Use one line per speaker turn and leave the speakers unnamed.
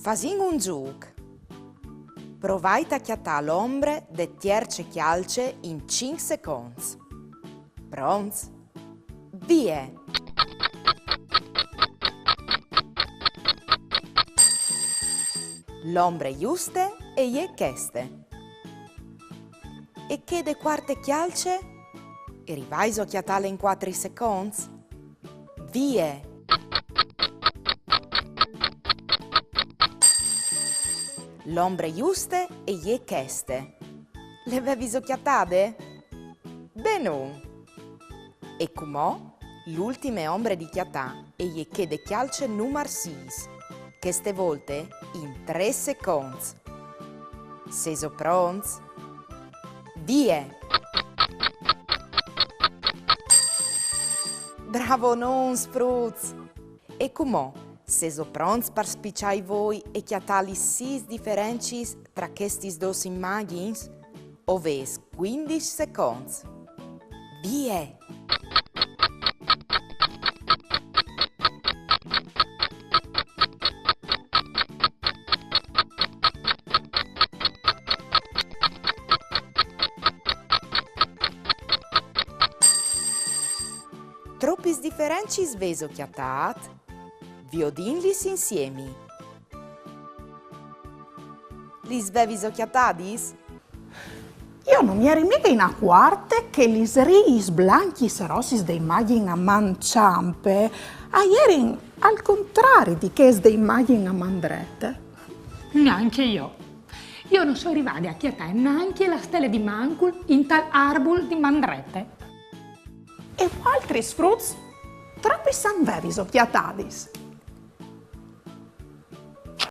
Fasin un giuc. Provai a chiattare l'ombre de tierce chialce in 5 secondi. Pronts? Vie! L'ombre giuste e je cheste. E che de quarte chialce? E rivaiso chiattale in 4 secondi? Vie! L'ombre giuste e je cheste. Le avevi chiattate? Benun! E comò l'ultime ombre di chiattà e je che de chialce numar 6, che ste volte in 3 secondi. Seso pronti? Vie! Bravo non, spruz! E comò seso pronti per spicciare voi e chiattali 6 differenti tra questi dos immagini? Oves 15 secondi. Vie! Troppis differenti sveso chiattat, vi odinlis insiemi. Lis vevis chiattadis?
Io non mi ero mica in acquarte che gli riis blanchis rossis dei immagini a manciampe a ieri al contrario di che dei immagini a mandrette.
Neanche io. Io non sono arrivata a chiattare neanche la stella di Mancul in tal arbol di mandrette.
E altri sfruz troppi sanvevis chiattadis.